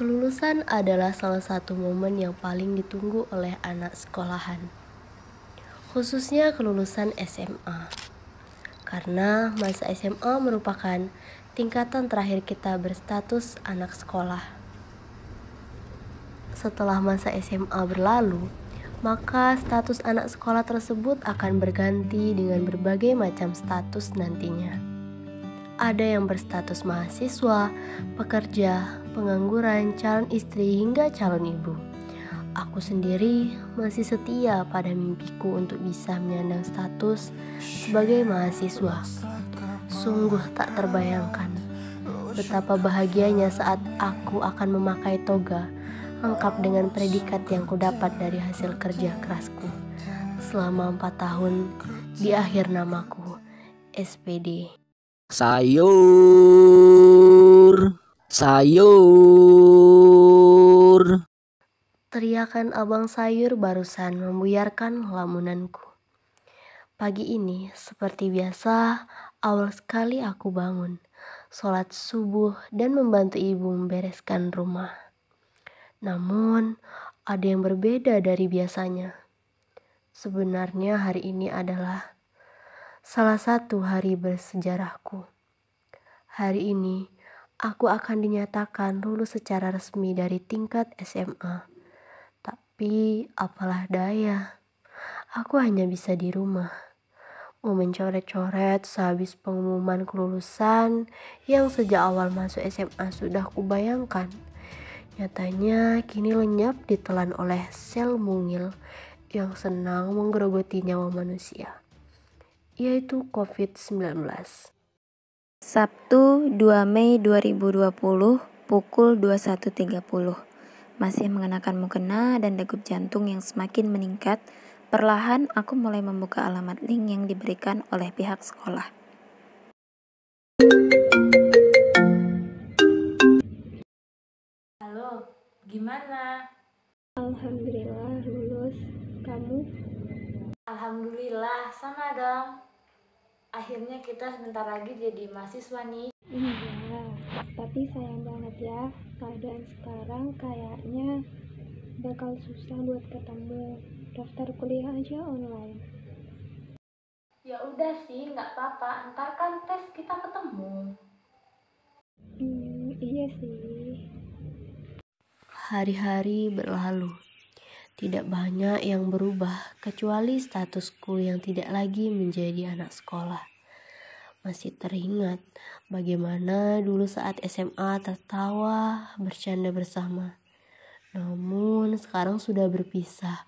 Kelulusan adalah salah satu momen yang paling ditunggu oleh anak sekolahan, khususnya kelulusan SMA. Karena masa SMA merupakan tingkatan terakhir kita berstatus anak sekolah. Setelah masa SMA berlalu, maka status anak sekolah tersebut akan berganti dengan berbagai macam status nantinya. Ada yang berstatus mahasiswa, pekerja, pengangguran, calon istri, hingga calon ibu. Aku sendiri masih setia pada mimpiku untuk bisa menyandang status sebagai mahasiswa. Sungguh tak terbayangkan betapa bahagianya saat aku akan memakai toga lengkap dengan predikat yang kudapat dari hasil kerja kerasku selama 4 tahun di akhir namaku, SPD. Sayur. Teriakan abang sayur barusan membuyarkan lamunanku. Pagi ini, seperti biasa, awal sekali aku bangun, sholat subuh dan membantu ibu membereskan rumah. Namun, ada yang berbeda dari biasanya. Sebenarnya hari ini adalah salah satu hari bersejarahku. Hari ini, aku akan dinyatakan lulus secara resmi dari tingkat SMA. Tapi apalah daya, aku hanya bisa di rumah, mau mencoret-coret sehabis pengumuman kelulusan yang sejak awal masuk SMA sudah kubayangkan. Nyatanya kini lenyap ditelan oleh sel mungil yang senang menggerogoti nyawa manusia, yaitu COVID-19. Sabtu 2 Mei 2020 pukul 21.30. Masih mengenakan mukena dan degup jantung yang semakin meningkat, perlahan aku mulai membuka alamat link yang diberikan oleh pihak sekolah. Halo, gimana? Alhamdulillah lulus. Kamu? Alhamdulillah, sama dong. Akhirnya kita sebentar lagi jadi mahasiswa nih. Iya, tapi sayang banget ya, keadaan sekarang kayaknya bakal susah buat ketemu. Daftar kuliah aja online. Ya udah sih, nggak apa-apa. Ntar kan tes kita ketemu. Iya sih. Hari-hari berlalu. Tidak banyak yang berubah kecuali statusku yang tidak lagi menjadi anak sekolah. Masih teringat bagaimana dulu saat SMA tertawa, bercanda bersama. Namun sekarang sudah berpisah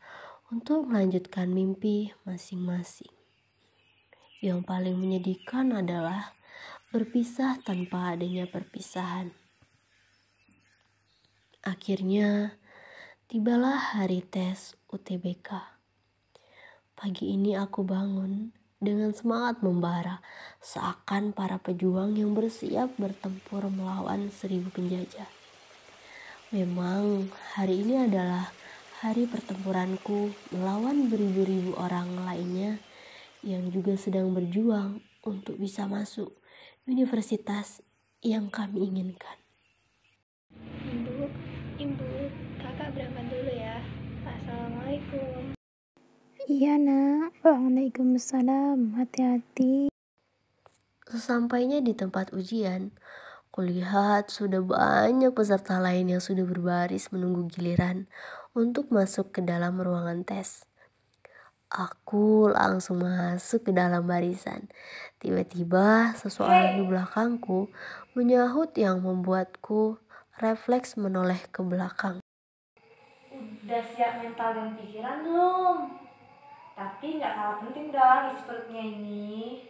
untuk melanjutkan mimpi masing-masing. Yang paling menyedihkan adalah berpisah tanpa adanya perpisahan. Akhirnya tibalah hari tes UTBK. Pagi ini aku bangun dengan semangat membara, seakan para pejuang yang bersiap bertempur melawan 1000 penjajah. Memang hari ini adalah hari pertempuranku melawan beribu-ribu orang lainnya yang juga sedang berjuang untuk bisa masuk universitas yang kami inginkan. Ibu, kakak berangkat dulu ya. Assalamualaikum. Iya nak, waalaikumsalam, hati-hati. Sesampainya di tempat ujian, kulihat sudah banyak peserta lain yang sudah berbaris menunggu giliran untuk masuk ke dalam ruangan tes. Aku langsung masuk ke dalam barisan. Tiba-tiba seseorang di belakangku menyahut yang membuatku refleks menoleh ke belakang. Udah siap mental dan pikiran belum? Tapi nggak kalah penting dong isi perutnya ini.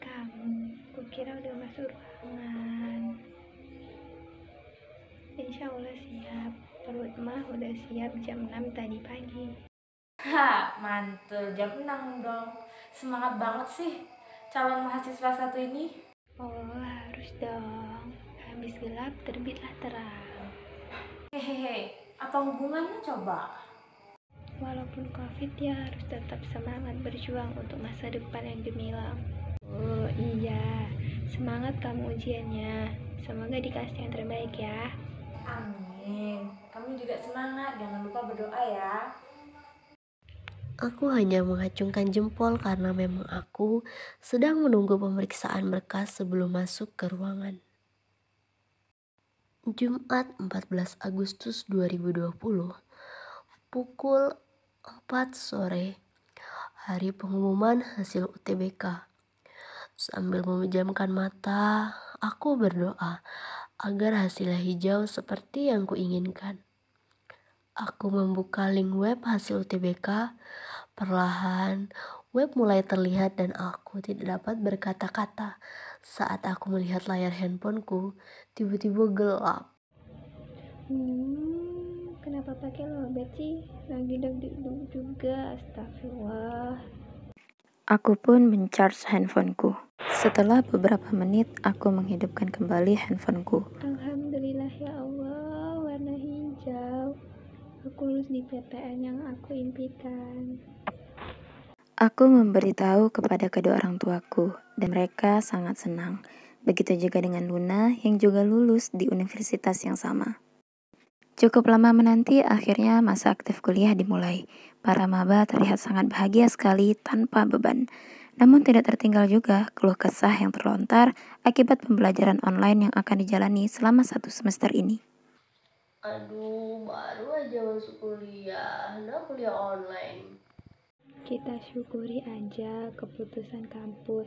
Kamu, kukira udah masuk ruangan. Insya Allah siap. Perut mah udah siap jam 6 tadi pagi. Mantul, jam 6 dong. Semangat banget sih calon mahasiswa satu ini. Oh, harus dong. Habis gelap terbitlah terang. Hehehe, apa hubungannya coba? Walaupun COVID ya harus tetap semangat berjuang untuk masa depan yang gemilang. Oh iya, semangat kamu ujiannya. Semoga dikasih yang terbaik ya. Amin. Kamu juga semangat, jangan lupa berdoa ya. Aku hanya mengacungkan jempol karena memang aku sedang menunggu pemeriksaan berkas sebelum masuk ke ruangan. Jumat 14 Agustus 2020, pukul 4 sore, hari pengumuman hasil UTBK. Sambil memejamkan mata, aku berdoa agar hasilnya hijau seperti yang kuinginkan. Aku membuka link web hasil UTBK. Perlahan, web mulai terlihat dan aku tidak dapat berkata-kata. Saat aku melihat layar handphoneku, tiba-tiba gelap. Kenapa pakai lowbat sih? Lagi deg-deg juga, astagfirullah. Aku pun mencharge handphoneku. Setelah beberapa menit, aku menghidupkan kembali handphoneku. Alhamdulillah ya Allah, warna hijau. Aku lulus di PTN yang aku impikan. Aku memberitahu kepada kedua orang tuaku, dan mereka sangat senang. Begitu juga dengan Luna yang juga lulus di universitas yang sama. Cukup lama menanti, akhirnya masa aktif kuliah dimulai. Para maba terlihat sangat bahagia sekali tanpa beban. Namun tidak tertinggal juga keluh kesah yang terlontar akibat pembelajaran online yang akan dijalani selama 1 semester ini. Aduh, baru aja masuk kuliah, hendak kuliah online. Kita syukuri aja keputusan kampus.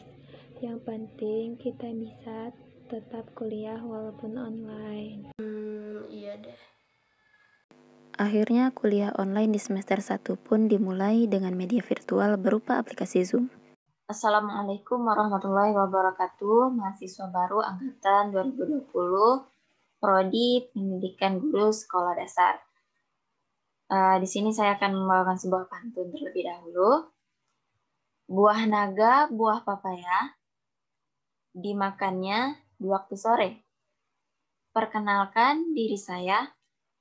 Yang penting kita bisa tetap kuliah walaupun online. Iya deh. Akhirnya kuliah online di semester 1 pun dimulai dengan media virtual berupa aplikasi Zoom. Assalamualaikum warahmatullahi wabarakatuh. Mahasiswa baru angkatan 2020, Prodi Pendidikan Guru Sekolah Dasar. Di sini saya akan membawakan sebuah pantun terlebih dahulu. Buah naga, buah papaya, dimakannya di waktu sore. Perkenalkan diri saya,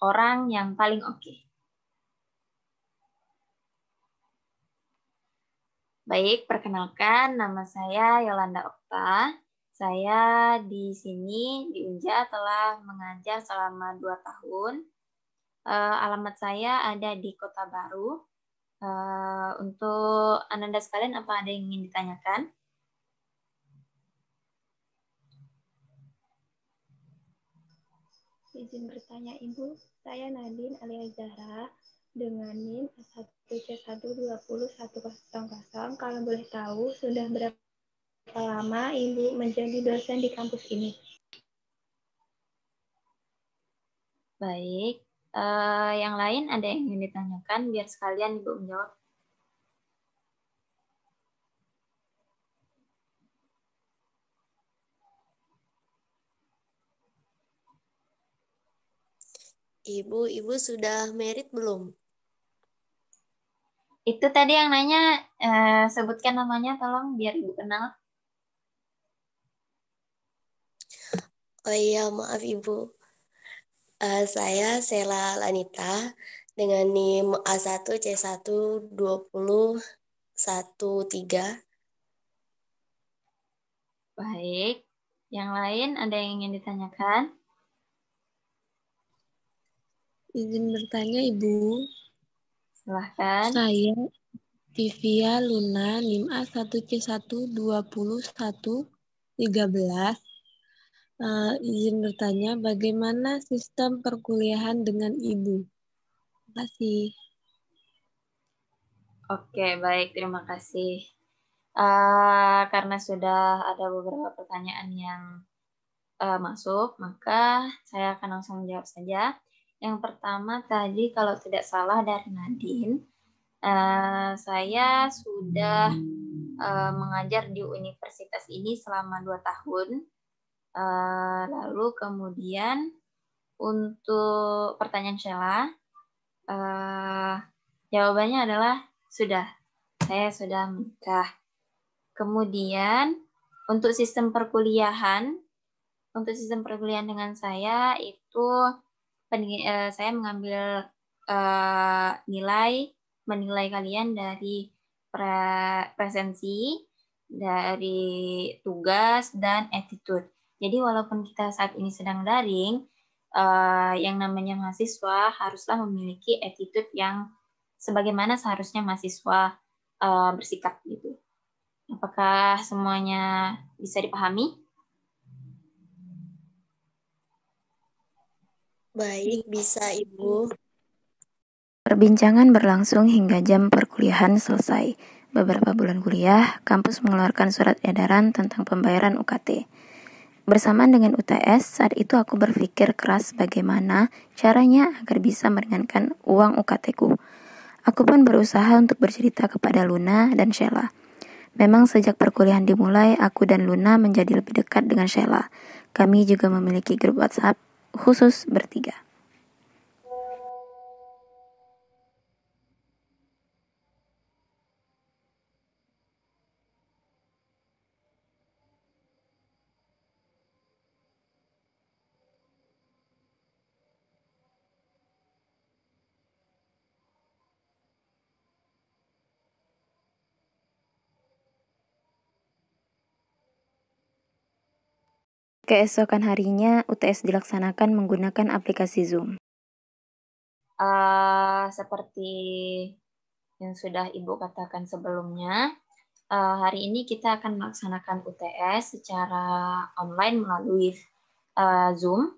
orang yang paling oke. Baik, perkenalkan nama saya Yolanda Okta. Saya di sini di Unja telah mengajar selama 2 tahun. Alamat saya ada di Kota Baru. Untuk Ananda sekalian, apa ada yang ingin ditanyakan? Izin bertanya Ibu, saya Nadine alias Zahra dengan NIM 1C12010. Kalau boleh tahu, sudah berapa lama Ibu menjadi dosen di kampus ini? Baik, yang lain ada yang ingin ditanyakan biar sekalian Ibu menjawab. Ibu sudah married belum? Itu tadi yang nanya, sebutkan namanya tolong biar Ibu kenal. Oh iya, maaf Ibu. Saya Sela Lanita dengan NIM A1C12013. Baik, yang lain ada yang ingin ditanyakan? Izin bertanya Ibu, Silahkan. saya Tivia Luna NIM A1C1201113. Izin bertanya bagaimana sistem perkuliahan dengan Ibu? Terima kasih. Oke, baik, terima kasih. Karena sudah ada beberapa pertanyaan yang masuk, maka saya akan langsung menjawab saja. Yang pertama tadi kalau tidak salah dari Nadine, saya sudah mengajar di universitas ini selama 2 tahun. Lalu kemudian untuk pertanyaan Sheila, jawabannya adalah sudah. Saya sudah menikah. Kemudian untuk sistem perkuliahan dengan saya itu saya mengambil menilai kalian dari presensi, dari tugas dan attitude. Jadi walaupun kita saat ini sedang daring, yang namanya mahasiswa haruslah memiliki attitude yang sebagaimana seharusnya mahasiswa bersikap gitu. Apakah semuanya bisa dipahami? Baik, bisa Ibu. Perbincangan berlangsung hingga jam perkuliahan selesai. Beberapa bulan kuliah, kampus mengeluarkan surat edaran tentang pembayaran UKT. Bersamaan dengan UTS, saat itu aku berpikir keras bagaimana caranya agar bisa meringankan uang UKT-ku. Aku pun berusaha untuk bercerita kepada Luna dan Sheila. Memang sejak perkuliahan dimulai, aku dan Luna menjadi lebih dekat dengan Sheila. Kami juga memiliki grup WhatsApp khusus bertiga. Keesokan harinya, UTS dilaksanakan menggunakan aplikasi Zoom. Seperti yang sudah Ibu katakan sebelumnya, hari ini kita akan melaksanakan UTS secara online melalui Zoom.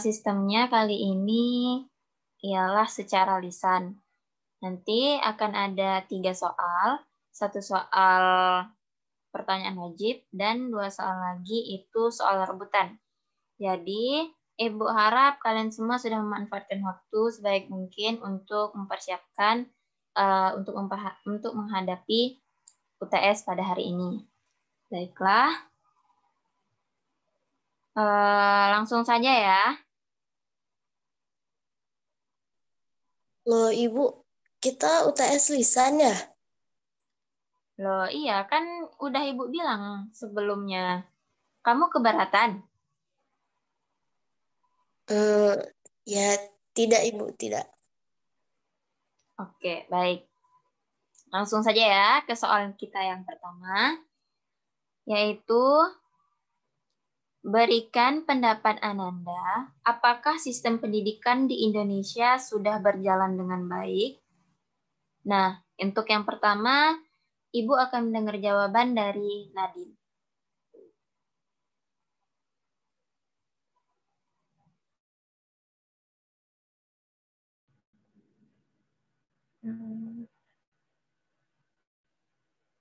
Sistemnya kali ini ialah secara lisan. Nanti akan ada 3 soal, 1 soal pertanyaan wajib, dan 2 soal lagi itu soal rebutan. Jadi, Ibu harap kalian semua sudah memanfaatkan waktu sebaik mungkin untuk mempersiapkan untuk menghadapi UTS pada hari ini. Baiklah, langsung saja ya. Loh Ibu, kita UTS lisan ya? Loh, iya kan udah Ibu bilang sebelumnya. Kamu keberatan? Ya tidak Ibu, tidak. Oke, baik. Langsung saja ya ke soal kita yang pertama, yaitu berikan pendapat Ananda, apakah sistem pendidikan di Indonesia sudah berjalan dengan baik? Nah, untuk yang pertama, Ibu akan mendengar jawaban dari Nadine.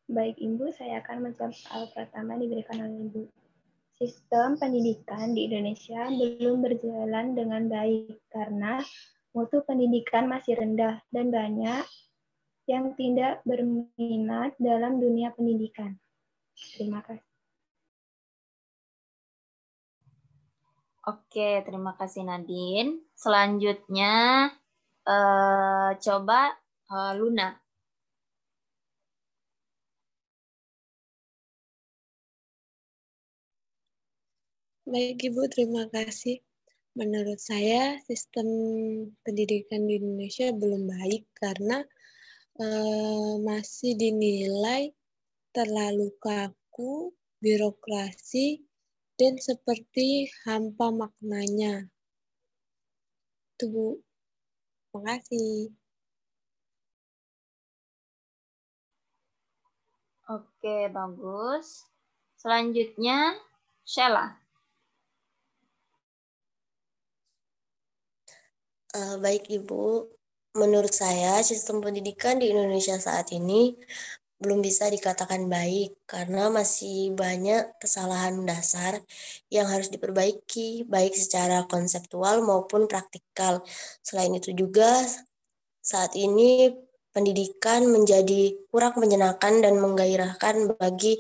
Baik Ibu, saya akan menjawab soal pertama diberikan oleh Ibu. Sistem pendidikan di Indonesia belum berjalan dengan baik karena mutu pendidikan masih rendah dan banyak yang tidak berminat dalam dunia pendidikan. Terima kasih. Oke, terima kasih Nadine. Selanjutnya, coba Luna. Baik Ibu, terima kasih. Menurut saya, sistem pendidikan di Indonesia belum baik karena masih dinilai terlalu kaku, birokrasi, dan seperti hampa maknanya. Itu Bu. Terima kasih. Oke, bagus. Selanjutnya, Sheila. Baik Ibu, menurut saya sistem pendidikan di Indonesia saat ini belum bisa dikatakan baik karena masih banyak kesalahan dasar yang harus diperbaiki, baik secara konseptual maupun praktikal. Selain itu juga saat ini pendidikan menjadi kurang menyenangkan dan menggairahkan bagi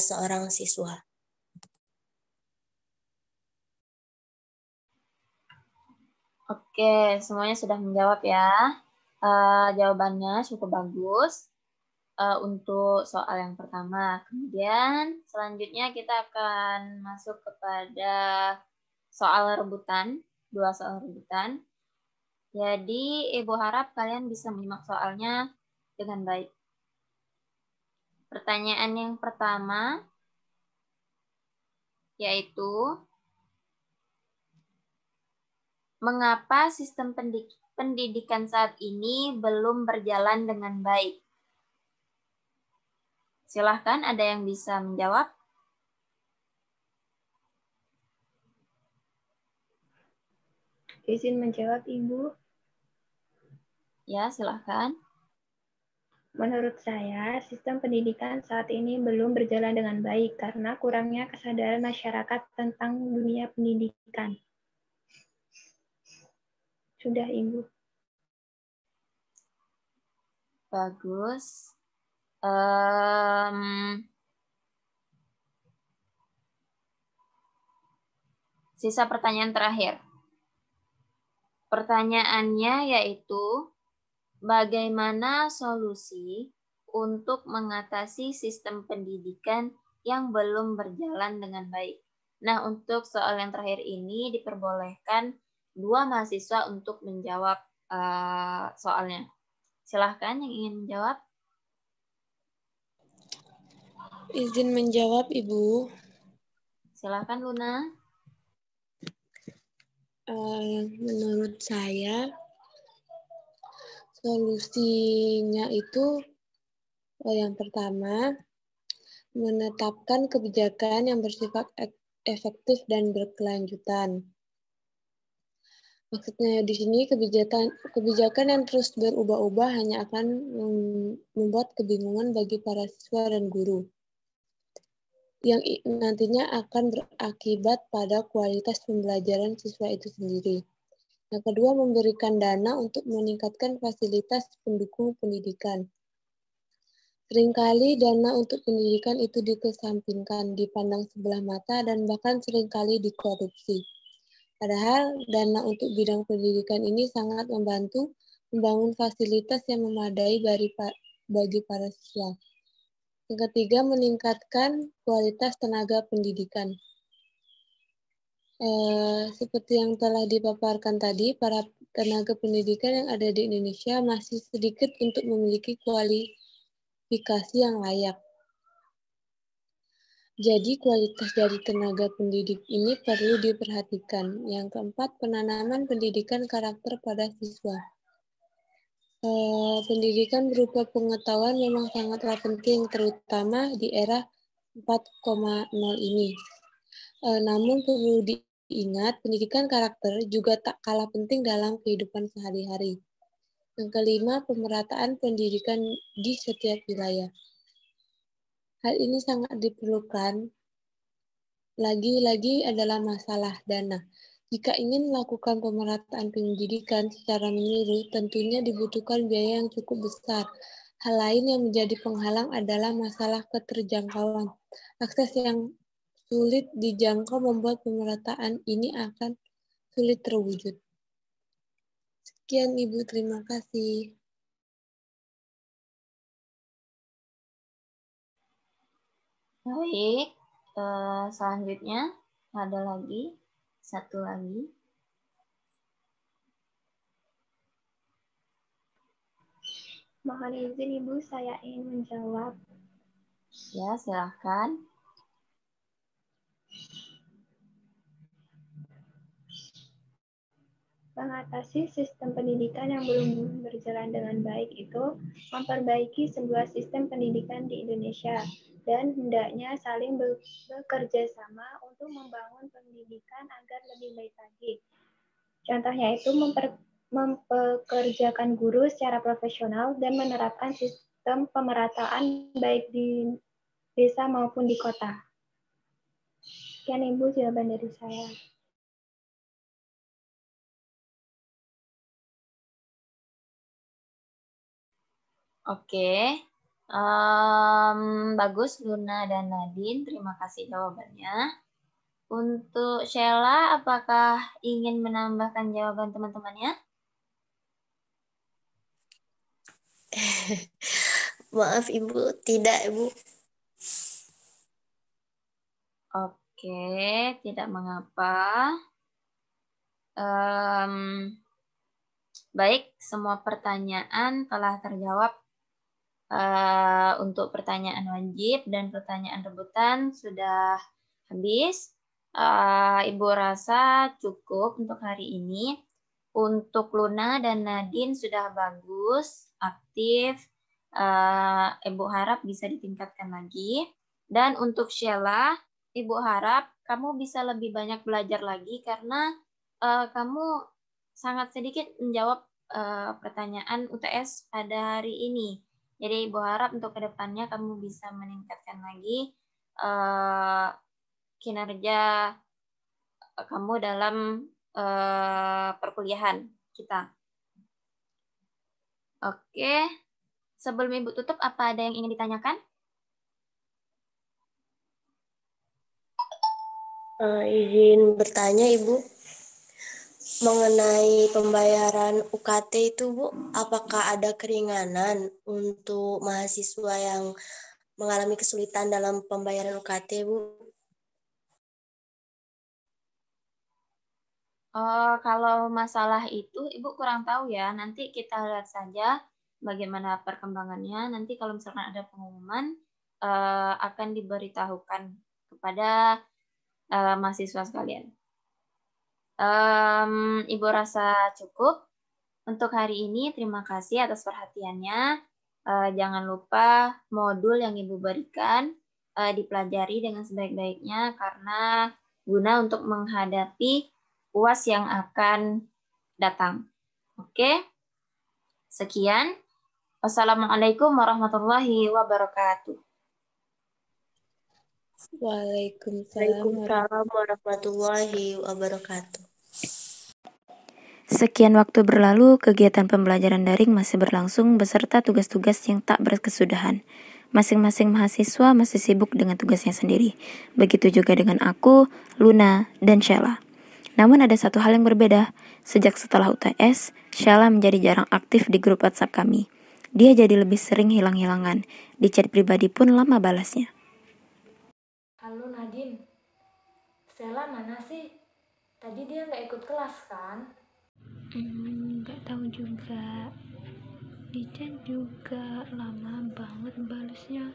seorang siswa. Oke, semuanya sudah menjawab ya. Jawabannya cukup bagus untuk soal yang pertama. Kemudian selanjutnya kita akan masuk kepada soal rebutan, 2 soal rebutan. Jadi Ibu harap kalian bisa menyimak soalnya dengan baik. Pertanyaan yang pertama, yaitu mengapa sistem pendidikan saat ini belum berjalan dengan baik? Silahkan, ada yang bisa menjawab? Izin menjawab, Ibu. Ya, silahkan. Menurut saya, sistem pendidikan saat ini belum berjalan dengan baik karena kurangnya kesadaran masyarakat tentang dunia pendidikan. Sudah, Ibu. Bagus. Sisa pertanyaan terakhir. Pertanyaannya yaitu, bagaimana solusi untuk mengatasi sistem pendidikan yang belum berjalan dengan baik? Nah, untuk soal yang terakhir ini diperbolehkan 2 mahasiswa untuk menjawab soalnya. Silahkan yang ingin menjawab. Izin menjawab, Ibu. Silahkan, Luna. Menurut saya, solusinya itu yang pertama, menetapkan kebijakan yang bersifat efektif dan berkelanjutan. Maksudnya di sini kebijakan yang terus berubah-ubah hanya akan membuat kebingungan bagi para siswa dan guru, yang nantinya akan berakibat pada kualitas pembelajaran siswa itu sendiri. Yang kedua, memberikan dana untuk meningkatkan fasilitas pendukung pendidikan. Seringkali dana untuk pendidikan itu dikesampingkan, dipandang sebelah mata, dan bahkan seringkali dikorupsi. Padahal dana untuk bidang pendidikan ini sangat membantu membangun fasilitas yang memadai bagi para siswa. Yang ketiga, meningkatkan kualitas tenaga pendidikan. Seperti yang telah dipaparkan tadi, para tenaga pendidikan yang ada di Indonesia masih sedikit untuk memiliki kualifikasi yang layak. Jadi kualitas dari tenaga pendidik ini perlu diperhatikan. Yang keempat, penanaman pendidikan karakter pada siswa. Pendidikan berupa pengetahuan memang sangatlah penting, terutama di era 4.0 ini. Namun perlu diingat, pendidikan karakter juga tak kalah penting dalam kehidupan sehari-hari. Yang kelima, pemerataan pendidikan di setiap wilayah. Hal ini sangat diperlukan. Lagi-lagi adalah masalah dana. Jika ingin melakukan pemerataan pendidikan secara menyeluruh, tentunya dibutuhkan biaya yang cukup besar. Hal lain yang menjadi penghalang adalah masalah keterjangkauan. Akses yang sulit dijangkau membuat pemerataan ini akan sulit terwujud. Sekian, Ibu. Terima kasih. Baik, selanjutnya ada lagi, satu lagi. Mohon izin, Ibu, saya ingin menjawab. Ya, silahkan. Mengatasi sistem pendidikan yang belum berjalan dengan baik itu memperbaiki sebuah sistem pendidikan di Indonesia dan hendaknya saling bekerja sama untuk membangun pendidikan agar lebih baik lagi. Contohnya itu mempekerjakan guru secara profesional dan menerapkan sistem pemerataan baik di desa maupun di kota. Sekian, Ibu, jawaban dari saya. Oke, bagus Luna dan Nadine, terima kasih jawabannya. Untuk Sheila, apakah ingin menambahkan jawaban teman-temannya? Maaf Ibu, tidak Ibu. Oke, tidak mengapa. Baik, semua pertanyaan telah terjawab. Untuk pertanyaan wajib dan pertanyaan rebutan sudah habis. Ibu rasa cukup untuk hari ini. Untuk Luna dan Nadine sudah bagus, aktif. Ibu harap bisa ditingkatkan lagi. Dan untuk Sheila, Ibu harap kamu bisa lebih banyak belajar lagi karena kamu sangat sedikit menjawab pertanyaan UTS pada hari ini. Jadi Ibu harap untuk kedepannya kamu bisa meningkatkan lagi kinerja kamu dalam perkuliahan kita. Oke, sebelum Ibu tutup, apa ada yang ingin ditanyakan? Izin bertanya Ibu, mengenai pembayaran UKT itu Bu, apakah ada keringanan untuk mahasiswa yang mengalami kesulitan dalam pembayaran UKT Bu? Kalau masalah itu Ibu kurang tahu ya. Nanti kita lihat saja bagaimana perkembangannya. Nanti kalau misalkan ada pengumuman akan diberitahukan kepada mahasiswa sekalian. Ibu rasa cukup untuk hari ini. Terima kasih atas perhatiannya. Jangan lupa modul yang Ibu berikan dipelajari dengan sebaik-baiknya karena guna untuk menghadapi UAS yang akan datang. Oke, sekian. Wassalamualaikum warahmatullahi wabarakatuh. Waalaikumsalam warahmatullahi wabarakatuh. Sekian waktu berlalu, kegiatan pembelajaran daring masih berlangsung beserta tugas-tugas yang tak berkesudahan. Masing-masing mahasiswa masih sibuk dengan tugasnya sendiri. Begitu juga dengan aku, Luna, dan Sheila. Namun ada satu hal yang berbeda. Sejak setelah UTS, Sheila menjadi jarang aktif di grup WhatsApp kami. Dia jadi lebih sering hilang-hilangan. Di chat pribadi pun lama balasnya. Halo Nadine, Stella mana sih? Tadi dia nggak ikut kelas kan? Nggak tahu juga. Di chat juga lama banget balasnya.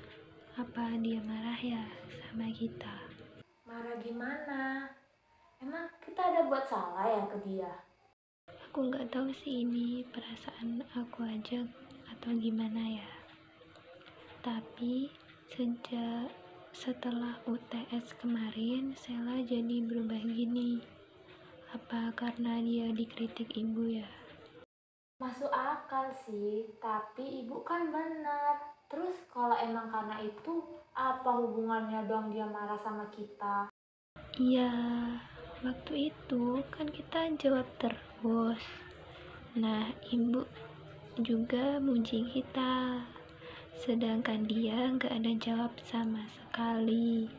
Apa dia marah ya sama kita? Marah gimana? Emang kita ada buat salah ya ke dia? Aku nggak tahu sih ini perasaan aku aja atau gimana ya. Tapi setelah UTS kemarin, Sela jadi berubah gini. Apa karena dia dikritik ibu ya? Masuk akal sih, tapi ibu kan benar. Terus kalau emang karena itu, apa hubungannya dong dia marah sama kita? Iya, waktu itu kan kita jawab terus. Nah, ibu juga muji kita. Sedangkan dia nggak ada jawab sama sekali.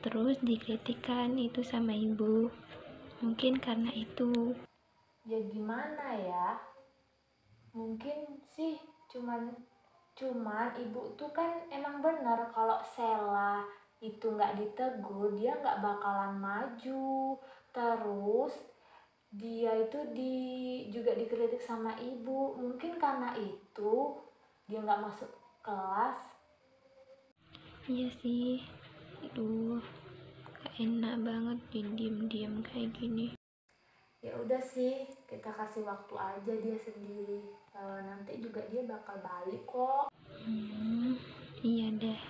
Terus dikritikkan itu sama ibu. Mungkin karena itu. Ya gimana ya? Mungkin sih cuman ibu tuh kan emang bener kalau Sela itu nggak ditegur dia nggak bakalan maju. Terus dia itu juga dikritik sama ibu. Mungkin karena itu dia nggak masuk kelas. Iya sih. Aduh, gak enak banget diem-diem kayak gini. Ya udah sih, kita kasih waktu aja dia sendiri. Nanti juga dia bakal balik kok. Iya deh.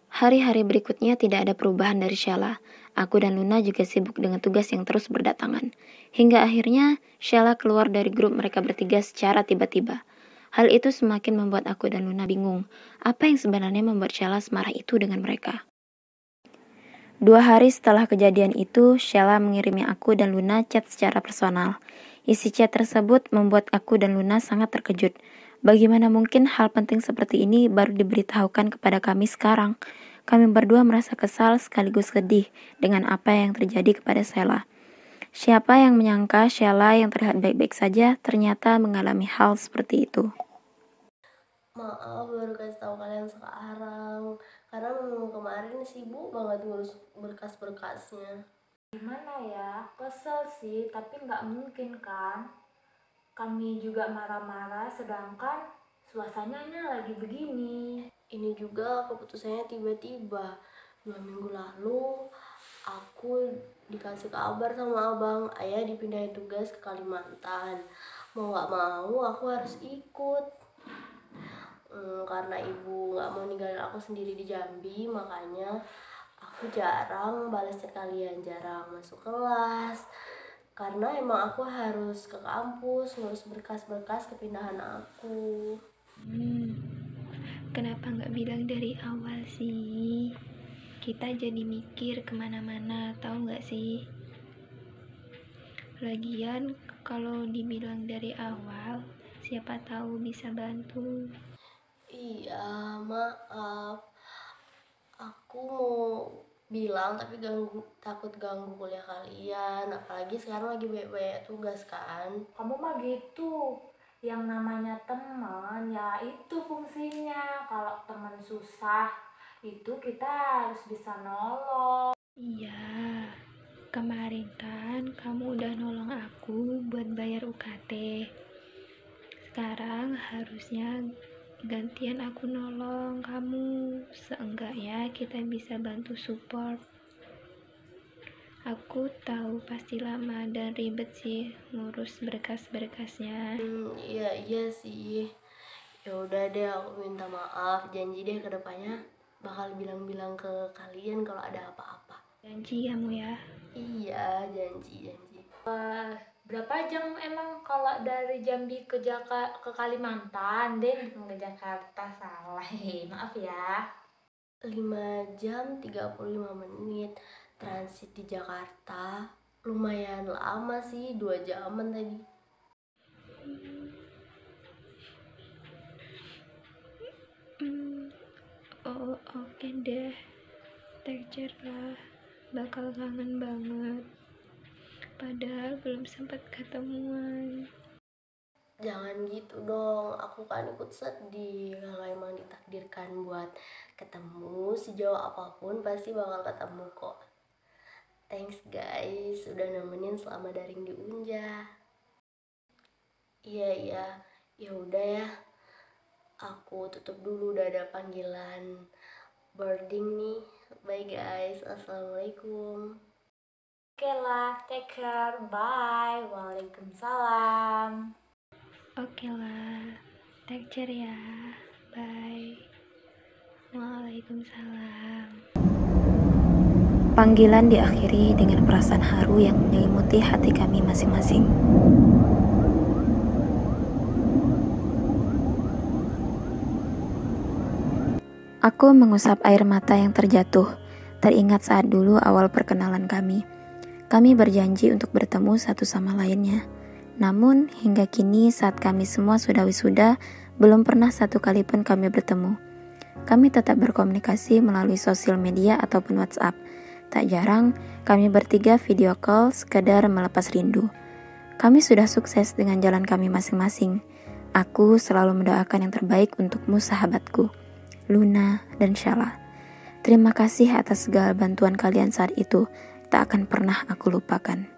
Hari-hari berikutnya tidak ada perubahan dari Sheila. Aku dan Luna juga sibuk dengan tugas yang terus berdatangan. Hingga akhirnya, Sheila keluar dari grup mereka bertiga secara tiba-tiba. Hal itu semakin membuat aku dan Luna bingung. Apa yang sebenarnya membuat Sheila semarah itu dengan mereka? 2 hari setelah kejadian itu, Sheila mengirimi aku dan Luna chat secara personal. Isi chat tersebut membuat aku dan Luna sangat terkejut. Bagaimana mungkin hal penting seperti ini baru diberitahukan kepada kami sekarang? Kami berdua merasa kesal sekaligus sedih dengan apa yang terjadi kepada Sheila. Siapa yang menyangka Sheila yang terlihat baik-baik saja ternyata mengalami hal seperti itu. Maaf baru kasih tahu kalian sekarang karena memang kemarin sibuk banget ngurus berkas-berkasnya. Gimana ya, kesel sih, tapi nggak mungkin kan. Kami juga marah-marah sedangkan suasananya lagi begini. Ini juga keputusannya tiba-tiba. 2 minggu lalu aku dikasih kabar sama abang, ayah dipindahin tugas ke Kalimantan. Mau gak mau aku harus ikut. Karena ibu gak mau ninggalin aku sendiri di Jambi, makanya aku jarang balas chat kalian, jarang masuk kelas. Karena emang aku harus ke kampus ngurus berkas-berkas kepindahan aku. Kenapa nggak bilang dari awal sih? Kita jadi mikir kemana-mana, tahu nggak sih? Lagian kalau dibilang dari awal, siapa tahu bisa bantu. Iya, maaf. Aku mau bilang tapi takut ganggu kuliah kalian. Apalagi sekarang lagi banyak tugas kan. Kamu mah gitu. Yang namanya teman ya itu fungsinya. Kalau teman susah itu kita harus bisa nolong. Iya, kemarin kan kamu udah nolong aku buat bayar UKT. Sekarang harusnya gantian aku nolong kamu. Seenggaknya kita bisa bantu support. Aku tahu pasti lama dan ribet sih ngurus berkas-berkasnya. Iya sih. Ya udah deh, aku minta maaf. Janji deh kedepannya bakal bilang-bilang ke kalian kalau ada apa-apa. Janji kamu ya. Iya, janji. Berapa jam emang kalau dari Jambi ke Kalimantan deh, bukan ke Jakarta, salah. Maaf ya. 5 jam 35 menit transit di Jakarta. Lumayan lama sih, 2 jaman tadi. Oke deh. Take care lah. Bakal kangen banget. Padahal belum sempat ketemuan. Jangan gitu dong, aku kan ikut sedih. Kalau emang ditakdirkan buat ketemu sejauh apapun pasti bakal ketemu kok. Thanks guys, sudah nemenin selama daring di Unja. Iya, ya udah ya. Aku tutup dulu, udah ada panggilan boarding nih. Bye guys, assalamualaikum. Oke lah, take care, bye, waalaikumsalam. Oke lah, take care ya, bye, waalaikumsalam. Panggilan diakhiri dengan perasaan haru yang menyelimuti hati kami masing-masing. Aku mengusap air mata yang terjatuh, teringat saat dulu awal perkenalan kami. Kami berjanji untuk bertemu satu sama lainnya. Namun, hingga kini saat kami semua sudah wisuda, belum pernah satu kali pun kami bertemu. Kami tetap berkomunikasi melalui sosial media ataupun WhatsApp. Tak jarang, kami bertiga video call sekadar melepas rindu. Kami sudah sukses dengan jalan kami masing-masing. Aku selalu mendoakan yang terbaik untukmu sahabatku, Luna dan Shala. Terima kasih atas segala bantuan kalian saat itu, tak akan pernah aku lupakan.